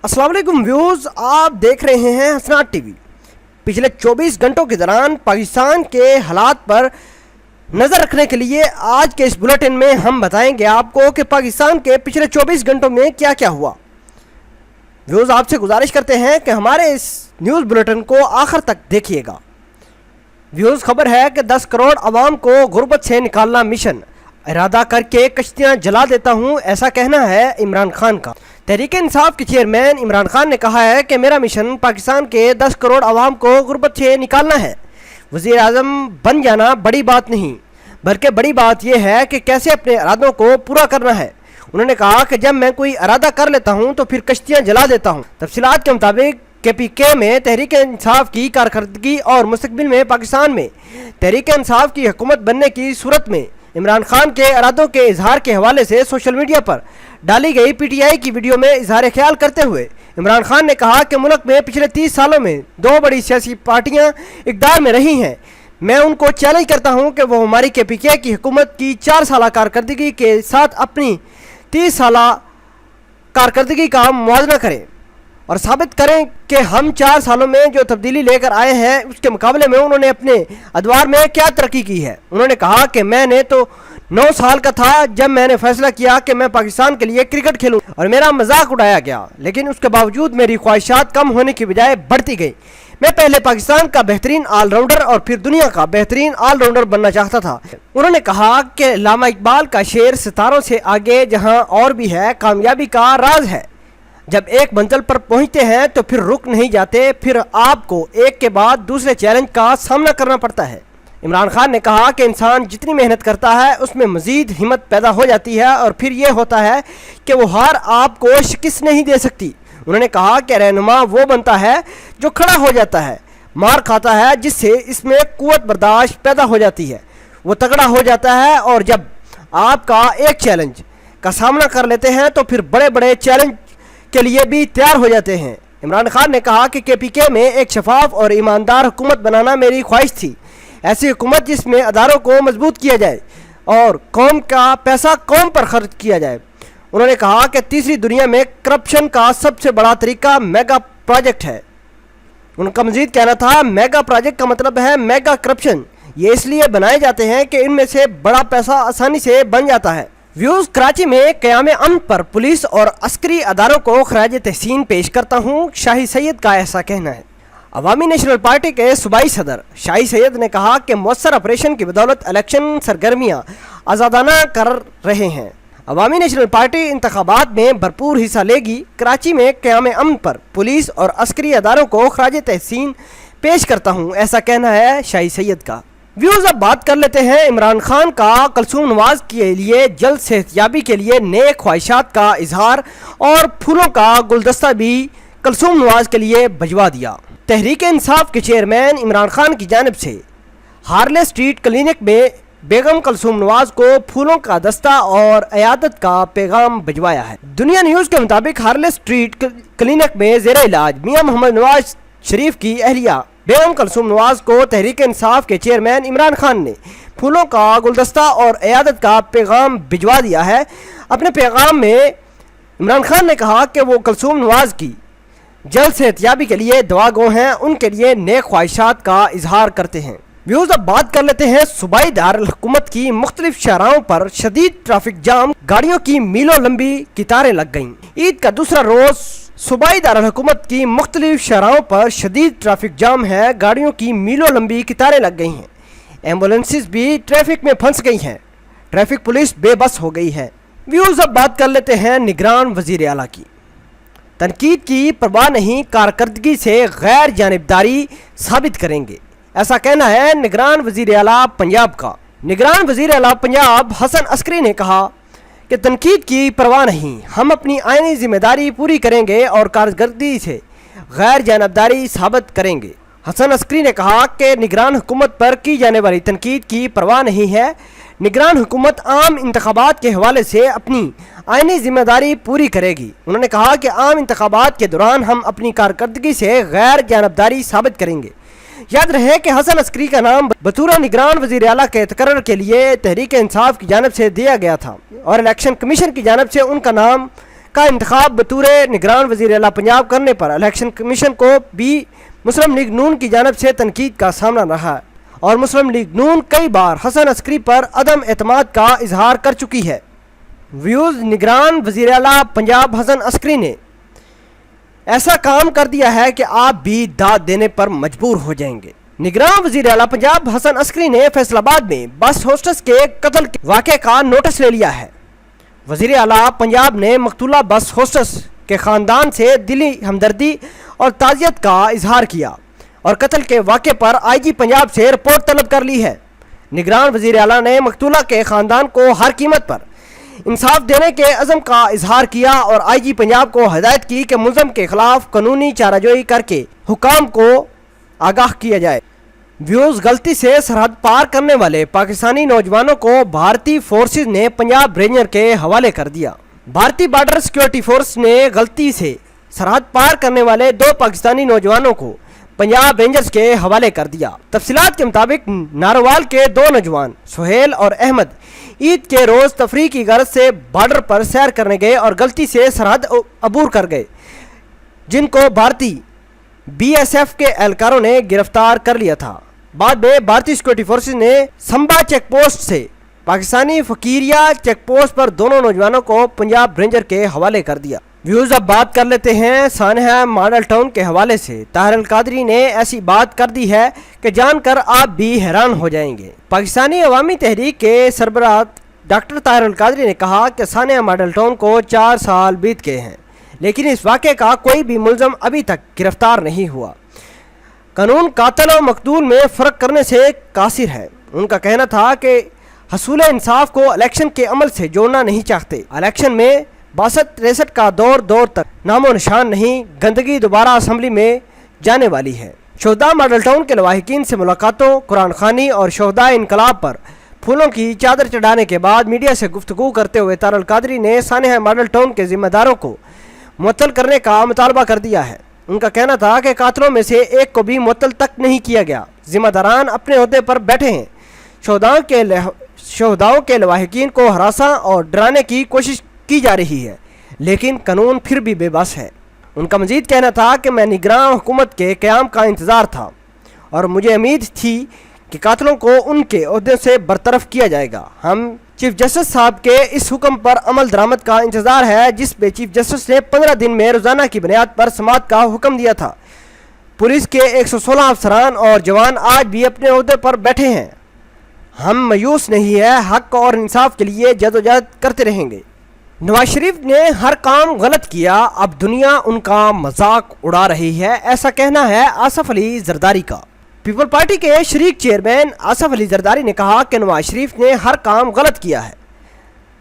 अस्सलाम वालेकुम व्यूज़, आप देख रहे हैं हसनात टीवी। पिछले 24 घंटों के दौरान पाकिस्तान के हालात पर नज़र रखने के लिए आज के इस बुलेटिन में हम बताएंगे आपको कि पाकिस्तान के पिछले 24 घंटों में क्या क्या हुआ। व्यूज़, आपसे गुजारिश करते हैं कि हमारे इस न्यूज़ बुलेटिन को आखिर तक देखिएगा। व्यूज़, खबर है कि 10 करोड़ आवाम को गुर्बत से निकालना मिशन, इरादा करके कश्तियाँ जला देता हूँ, ऐसा कहना है इमरान खान का। तहरीक इंसाफ के चेयरमैन इमरान खान ने कहा है कि मेरा मिशन पाकिस्तान के 10 करोड़ आवाम को गुर्बत से निकालना है। वज़ीर आज़म बन जाना बड़ी बात नहीं, बल्कि बड़ी बात यह है कि कैसे अपने इरादों को पूरा करना है। उन्होंने कहा कि जब मैं कोई इरादा कर लेता हूँ तो फिर कश्तियाँ जला देता हूँ। तफसीलात के मुताबिक KPK में तहरीक इंसाफ की कारकर्दगी और मुस्तकबिल में पाकिस्तान में तहरीक इंसाफ की हुकूमत बनने की सूरत में इमरान खान के इरादों के इजहार के हवाले से सोशल मीडिया पर डाली गई PTI की वीडियो में इजहार ख्याल करते हुए इमरान खान ने कहा कि मुल्क में पिछले 30 सालों में 2 बड़ी सियासी पार्टियां इक़्तिदार में रही हैं। मैं उनको चैलेंज करता हूं कि वो हमारी KPK की हुकूमत की 4 साल कारकर्दगी के साथ अपनी 30 साल कारकर्दगी का मुवाजना करें और साबित करें कि हम 4 सालों में जो तब्दीली लेकर आए हैं उसके मुकाबले में उन्होंने अपने अदवार में क्या तरक्की की है। उन्होंने कहा कि मैंने तो 9 साल का था जब मैंने फैसला किया कि मैं पाकिस्तान के लिए क्रिकेट खेलूं और मेरा मजाक उड़ाया गया, लेकिन उसके बावजूद मेरी ख्वाहिशात कम होने की बजाय बढ़ती गई। मैं पहले पाकिस्तान का बेहतरीन ऑलराउंडर और फिर दुनिया का बेहतरीन ऑलराउंडर बनना चाहता था। उन्होंने कहा कि अल्लामा इकबाल का शेर सितारों से आगे जहां और भी है कामयाबी का राज है। जब एक मंजिल पर पहुंचते हैं तो फिर रुक नहीं जाते, फिर आपको एक के बाद दूसरे चैलेंज का सामना करना पड़ता है। इमरान खान ने कहा कि इंसान जितनी मेहनत करता है उसमें मज़ीद हिम्मत पैदा हो जाती है और फिर ये होता है कि वो हार आपको शिकस्त नहीं दे सकती। उन्होंने कहा कि रहनुमा वो बनता है जो खड़ा हो जाता है, मार खाता है, जिससे इसमें कुव्वत बर्दाश्त पैदा हो जाती है, वो तगड़ा हो जाता है और जब आपका एक चैलेंज का सामना कर लेते हैं तो फिर बड़े बड़े चैलेंज के लिए भी तैयार हो जाते हैं। इमरान खान ने कहा कि KPK में एक शफाफ और ईमानदार हुकूमत बनाना मेरी ख्वाहिश थी, ऐसी हुकूमत जिसमें अदारों को मजबूत किया जाए और कौम का पैसा कौम पर खर्च किया जाए। उन्होंने कहा कि तीसरी दुनिया में करप्शन का सबसे बड़ा तरीका मेगा प्रोजेक्ट है। उनका मजीद कहना था मेगा प्रोजेक्ट का मतलब है मेगा करप्शन। ये इसलिए बनाए जाते हैं कि इनमें से बड़ा पैसा आसानी से बन जाता है। व्यूज़, कराची में क़याम अमन पर पुलिस और अस्करी अदारों को खराज तहसीन पेश करता हूँ, शाही सैयद का ऐसा कहना है। अवामी नेशनल पार्टी के सूबाई सदर शाही सैयद ने कहा कि मौसर ऑपरेशन की बदौलत इलेक्शन सरगर्मियाँ आज़ादाना कर रहे हैं। अवामी नेशनल पार्टी इंतखाबात में भरपूर हिस्सा लेगी। कराची में क़याम अमन पर पुलिस और अस्करी अदारों को खराज तहसीन पेश करता हूँ, ऐसा कहना है शाही सैयद का। व्यूज़, अब बात कर लेते हैं इमरान खान का कुलसूम नवाज के लिए जल्द सेहतयाबी के लिए नेक ख्वाहिशात का इजहार और फूलों का गुलदस्ता भी कुलसूम नवाज के लिए भिजवा दिया। तहरीक इंसाफ के चेयरमैन इमरान खान की जानिब से हार्ले स्ट्रीट क्लिनिक में बेगम कुलसूम नवाज को फूलों का दस्ता और अयादत का पैगाम भिजवाया है। दुनिया न्यूज़ के मुताबिक हार्ले स्ट्रीट क्लिनिक में ज़ेर इलाज मियां मोहम्मद नवाज शरीफ की अहलिया बेगम कुलसूम नवाज को तहरीक इंसाफ के चेयरमैन इमरान खान ने फूलों का गुलदस्ता और अयादत का पैगाम भिजवा दिया है। अपने पैगाम में इमरान खान ने कहा कि वो कुलसूम नवाज की जल्द सेहतयाबी के लिए दुआ गो हैं, उनके लिए नेक ख्वाहिशात का इजहार करते हैं। व्यूज़, अब बात कर लेते हैं सूबाई दारुल हुकूमत की मुख्तलिफ शहरों पर शदीद ट्रैफिक जाम, गाड़ियों की मीलों लंबी कतारें लग गईं। ईद का दूसरा रोज़ सूबाई दारुल हुकूमत की मुख्तलिफ शहरों पर शदीद ट्रैफिक जाम है, गाड़ियों की मीलों लंबी कतारें लग गई हैं, एम्बुलेंसेस भी ट्रैफिक में फंस गई हैं, ट्रैफिक पुलिस बेबस हो गई है। व्यूज़, अब बात कर लेते हैं निगरान वज़ीर आला की। तनकीद की परवाह नहीं, कारकर्दगी से गैर जानिबदारी साबित करेंगे, ऐसा कहना है निगरान वज़ीर आला पंजाब का। निगरान वज़ीर आला पंजाब हसन अस्करी ने कहा कि तनकीद की परवाह नहीं, हम अपनी आईनी जिम्मेदारी पूरी करेंगे और कारकर्दगी से गैर जानबदारी साबित करेंगे। हसन अस्करी ने कहा कि निगरान हुकूमत पर की जाने वाली तनकीद की परवाह नहीं है। निगरान हुकूमत आम इंतखाबात के हवाले से अपनी आईनी जिम्मेदारी पूरी करेगी। उन्होंने कहा कि आम इंतखाबात के दौरान हम अपनी कारकर्दगी से गैर जानबदारी साबित करेंगे। याद रहे कि हसन अस्करी का नाम बतौर निगरान वज़ीर आला के तकर्रर के लिए तहरीक इंसाफ की जानिब से दिया गया था और इलेक्शन कमीशन की जानिब से उनका नाम کا इंतखाब बतौर निगरान वज़ीर आला पंजाब करने पर इलेक्शन कमीशन को भी मुस्लिम लीग नून की जानब से तनकीद का सामना रहा है और मुस्लिम लीग नून कई बार हसन अस्करी पर अदम एतमाद का इजहार कर चुकी है। व्यूज़ निगरान वज़ीर आला पंजाब हसन अस्करी ने ऐसा काम कर दिया है कि आप भी दाद देने पर मजबूर हो जाएंगे। निगरान वज़ीर आला पंजाब हसन अस्करी ने फैसलाबाद में बस होस्टेस के कत्ल के वाक़े का नोटिस ले लिया है। वज़ीर आला पंजाब ने मकतूला बस होस्टेस के ख़ानदान से दिली हमदर्दी और ताज़ियत का इजहार किया और कत्ल के वाक़े पर IG पंजाब से रिपोर्ट तलब कर ली है। निगरान वज़ीर आला ने मकतूला के ख़ानदान को हर कीमत पर इंसाफ देने के अज़म का इजहार किया और IG पंजाब को हिदायत की कि मुल्ज़म के खिलाफ कानूनी चाराजोई करके हुकाम को आगाह किया जाए। व्यूज़ गलती से सरहद पार करने वाले पाकिस्तानी नौजवानों को भारतीय फोर्सेस ने पंजाब रेंजर के हवाले कर दिया। भारतीय बॉर्डर सिक्योरिटी फोर्स ने गलती से सरहद पार करने वाले 2 पाकिस्तानी नौजवानों को पंजाब रेंजर्स के हवाले कर दिया। तफसीलात के मुताबिक नारोवाल के 2 नौजवान सुहेल और अहमद ईद के रोज़ तफरीह की गर्ज से बॉर्डर पर सैर करने गए और गलती से सरहद अबूर कर गए, जिनको भारतीय BSF के एहलकारों ने गिरफ्तार कर लिया था। बाद में भारतीय सिक्योरिटी फोर्सेस ने संबा चेक पोस्ट से पाकिस्तानी फकीरिया चेक पोस्ट पर दोनों नौजवानों को पंजाब रेंजर के हवाले कर दिया। व्यूज़ अब बात कर लेते हैं सानहा मॉडल टाउन के हवाले से। ताहिर अल कादरी ने ऐसी बात कर दी है कि जानकर आप भी हैरान हो जाएंगे। पाकिस्तानी अवामी तहरीक के सरबराह डॉक्टर ताहिर अल कादरी ने कहा कि सानहा मॉडल टाउन को 4 साल बीत गए हैं, लेकिन इस वाक़े का कोई भी मुल्ज़म अभी तक गिरफ्तार नहीं हुआ। कानून कातिल और मकतूल में फ़र्क करने से कासिर है। उनका कहना था कि हसूल इंसाफ को इलेक्शन के अमल से जोड़ना नहीं चाहते। इलेक्शन में 62-63 का दौर तक नामो निशान नहीं, गंदगी दोबारा असम्बली में जाने वाली है। शोहदा मॉडल टाउन के लवाहिकीन से मुलाकातों, कुरान खानी और शोहदा इनकलाब पर फूलों की चादर चढ़ाने के बाद मीडिया से गुफ्तगू करते हुए ताहिर अल कादरी ने सानहा मॉडल टाउन के जिम्मेदारों को मुअत्तल करने का मुतालबा कर दिया है। उनका कहना था कि कातिलों में से एक को भी मुअत्तल तक नहीं किया गया। जिम्मेदारान अपने ओहदे पर बैठे हैं। शोहदाओं के लवाहिकीन को हरासा और डराने की कोशिश की जा रही है, लेकिन कानून फिर भी बेबस है। उनका मजीद कहना था कि मैं निगरान हुकूमत के क़याम का इंतज़ार था और मुझे उम्मीद थी कि कातिलों को उनके ओहदे से बरतरफ किया जाएगा। हम चीफ जस्टिस साहब के इस हुक्म पर अमल दरामद का इंतज़ार है, जिस पे चीफ जस्टिस ने 15 दिन में रोज़ाना की बुनियाद पर समाअत का हुक्म दिया था। पुलिस के 116 अफसरान और जवान आज भी अपने ओहदे पर बैठे हैं। हम मायूस नहीं है, हक और इंसाफ के लिए जदोजहद करते रहेंगे। नवाज शरीफ ने हर काम गलत किया, अब दुनिया उनका मजाक उड़ा रही है, ऐसा कहना है आसफ अली जरदारी का। पीपल पार्टी के शरीक चेयरमैन आसफ अली जरदारी ने कहा कि नवाज शरीफ ने हर काम गलत किया है,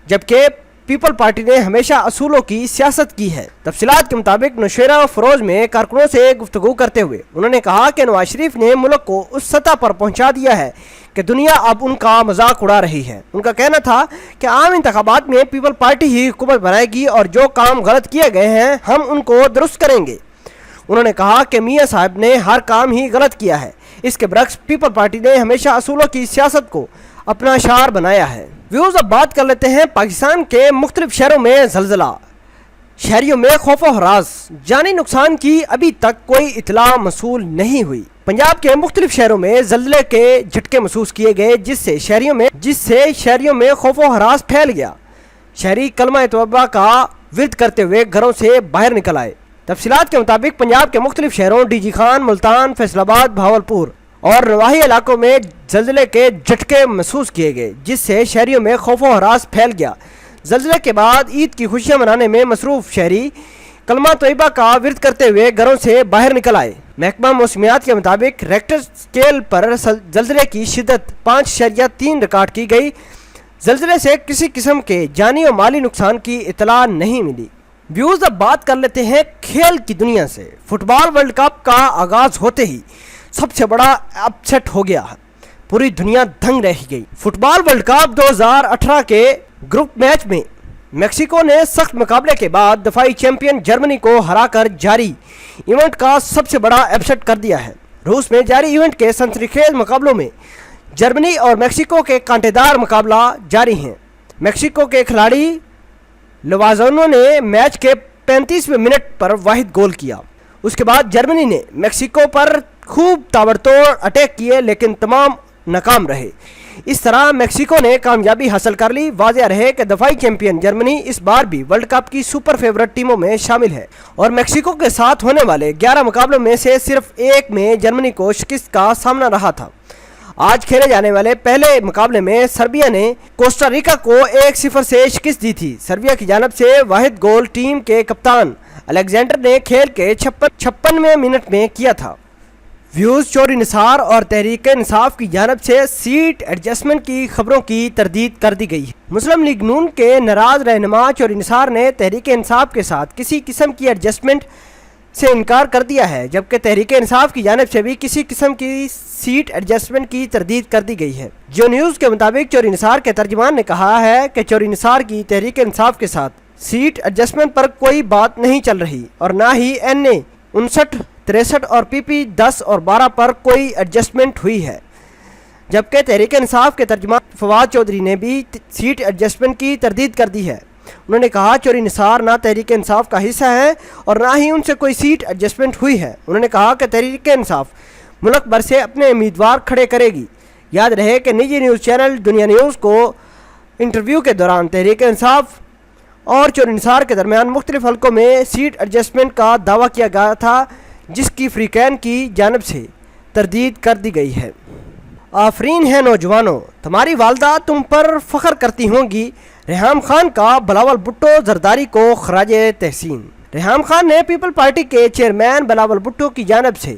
जबकि पीपल पार्टी ने हमेशा असूलों की सियासत की है। तफसीलात के मुताबिक नौशेरा फरोज में कारकुनों से गुफ्तगू करते हुए उन्होंने कहा कि नवाज शरीफ ने मुल्क को उस सतह पर पहुंचा दिया है कि दुनिया अब उनका मजाक उड़ा रही है। उनका कहना था कि आम इंतखाबात में पीपल पार्टी ही हुकूमत बनाएगी और जो काम गलत किए गए हैं हम उनको दुरुस्त करेंगे। उन्होंने कहा कि मियाँ साहब ने हर काम ही गलत किया है, इसके बरक्स पीपल पार्टी ने हमेशा असूलों की सियासत को अपना शार बनाया है। व्यूज़ अब बात कर लेते हैं पाकिस्तान के मुख्तलिफ शहरों में ज़लज़ला, शहरियों में खौफ व हरास, जानी नुकसान की अभी तक कोई इतला मसूल नहीं हुई। पंजाब के मुख्तलिफ शहरों में ज़लज़ले के झटके महसूस किए गए, जिससे शहरियों में खौफ व हरास फैल गया। शहरी कलमा तौबा का विरद करते हुए घरों से बाहर निकल आए। तफसीलात के मुताबिक पंजाब के मुख्तलिफ शहरों डीजी खान, मुल्तान, फैसलाबाद, भावलपुर और नवाही इलाकों में ज़लज़ले के झटके महसूस किए गए, जिससे शहरियों में खौफ व हरास फैल गया। ज़लज़ले के बाद ईद की खुशियां मनाने में मसरूफ़ शहरी कलमा तोयबा का विरद करते हुए घरों से बाहर निकल आए। महकमा मौसमियात के मुताबिक रेक्टर स्केल पर ज़लज़ले की शिद्दत 5.3 रिकॉर्ड की गई। ज़लज़ले से किसी किस्म के जानी और माली नुकसान की इतला नहीं मिली। व्यूज़ अब बात कर लेते हैं खेल की दुनिया से। फुटबॉल वर्ल्ड कप का आगाज़ होते ही सबसे बड़ा अपसेट हो गया, पूरी दुनिया दंग रह गई। फुटबॉल वर्ल्ड कप 2018 के ग्रुप मैच में मेक्सिको ने सख्त मुकाबले के बाद दफाई चैंपियन जर्मनी को हराकर जारी इवेंट का सबसे बड़ा अपसेट कर दिया है। रूस में जारी इवेंट के सनसनीखेज मुकाबलों में जर्मनी और मेक्सिको के कांटेदार मुकाबला जारी हैं। मेक्सिको के खिलाड़ी لوازانو نے میچ کے 35ویں منٹ پر واحد گول کیا۔ اس کے بعد جرمنی نے میکسیکو پر خوب تابڑتوڑ اٹیک کیے لیکن تمام ناکام رہے۔ اس طرح میکسیکو نے کامیابی حاصل کر لی۔ واضح رہے کہ دفاعی چیمپئن جرمنی اس بار بھی ورلڈ کپ کی سپر فیورٹ ٹیموں میں شامل ہے اور میکسیکو کے ساتھ ہونے والے 11 مقابلوں میں سے صرف ایک میں جرمنی کو شکست کا سامنا رہا تھا۔ آج کھیلے جانے والے پہلے مقابلے میں سربیا نے کوسٹا ریکا کو 1-0 سے شکست دی تھی۔ سربیا کی جانب سے واحد گول ٹیم کے کپتان الیگزینڈر نے کھیل کے 56ویں منٹ میں کیا تھا۔ ویوز چوری نثار اور تحریک انصاف کی جانب سے سیٹ ایڈجسٹمنٹ کی خبروں کی تردید کر دی گئی ہے۔ مسلم لیگ نون کے ناراض رہنما چوری نثار نے تحریک انصاف کے ساتھ کسی قسم کی ایڈجسٹمنٹ سے انکار کر دیا ہے، جبکہ تحریک انصاف کی جانب سے بھی کسی قسم کی سیٹ ایڈجسٹمنٹ کی تردید کر دی گئی ہے۔ جو نیوز کے مطابق چوری نثار کے ترجمان نے کہا ہے کہ چوری نثار کی تحریک انصاف کے ساتھ سیٹ ایڈجسٹمنٹ پر کوئی بات نہیں چل رہی اور نہ ہی NA 59 63 اور PP 10 اور 12 پر کوئی ایڈجسٹمنٹ ہوئی ہے، جبکہ تحریک انصاف کے ترجمان فواد چودھری نے بھی سیٹ ایڈجسٹمنٹ کی تردید کر دی ہے۔ انہوں نے کہا چوری نثار نہ تحریک انصاف کا حصہ ہے اور نہ ہی ان سے کوئی سیٹ ایڈجسٹمنٹ ہوئی ہے۔ انہوں نے کہا کہ تحریک انصاف ملک بھر سے اپنے امیدوار کھڑے کرے گی۔ یاد رہے کہ نجی نیوز چینل دنیا نیوز کو انٹرویو کے دوران تحریک انصاف اور چوری نثار کے درمیان مختلف حلقوں میں سیٹ ایڈجسٹمنٹ کا دعویٰ کیا گیا تھا، جس کی فریقین کی جانب سے تردید کر دی گئی ہے۔ آفرین ہے نوجوانوں، تمہاری والدہ تم پر فخر کرتی ہوں گی۔ ریحام خان کا بلاول بھٹو زرداری کو خراج تحسین۔ ریحام خان نے پیپل پارٹی کے چیئرمین بلاول بھٹو کی جانب سے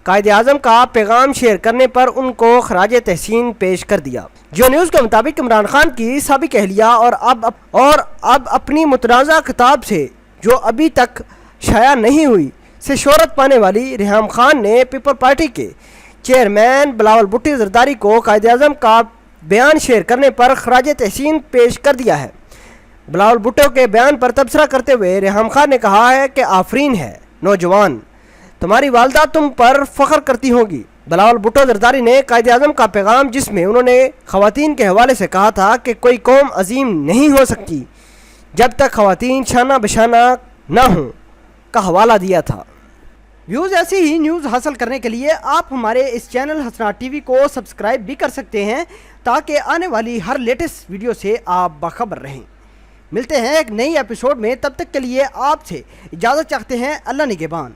قائد اعظم کا پیغام شیئر کرنے پر ان کو خراج تحسین پیش کر دیا۔ جو نیوز کے مطابق عمران خان کی سابق اہلیہ اور اب اپنی متنازع کتاب سے جو ابھی تک شائع نہیں ہوئی سے شہرت پانے والی ریحام خان نے پیپل پارٹی کے چیئرمین بلاول بھٹو زرداری کو قائد اعظم کا بیان شیئر کرنے پر خراج تحسین پیش کر دیا ہے۔ بلاول بھٹو کے بیان پر تبصرہ کرتے ہوئے ریحام خان نے کہا ہے کہ آفرین ہے نوجوان، تمہاری والدہ تم پر فخر کرتی ہوں گی۔ بلاول بھٹو زرداری نے قائد اعظم کا پیغام، جس میں انہوں نے خواتین کے حوالے سے کہا تھا کہ کوئی قوم عظیم نہیں ہو سکتی جب تک خواتین شانہ بشانہ نہ ہوں، کا حوالہ دیا تھا۔ ویوز ایسی ہی نیوز حاصل کرنے کے لیے آپ ہمارے اس چینل حسنات ٹی وی کو سبسکرائب بھی کر سکتے ہیں تاکہ آنے والی ہر لیٹسٹ ویڈیو سے آپ باخبر رہیں۔ ملتے ہیں ایک نئی ایپیسوڈ میں، تب تک کے لیے آپ سے اجازت چاہتے ہیں۔ اللہ نگہبان۔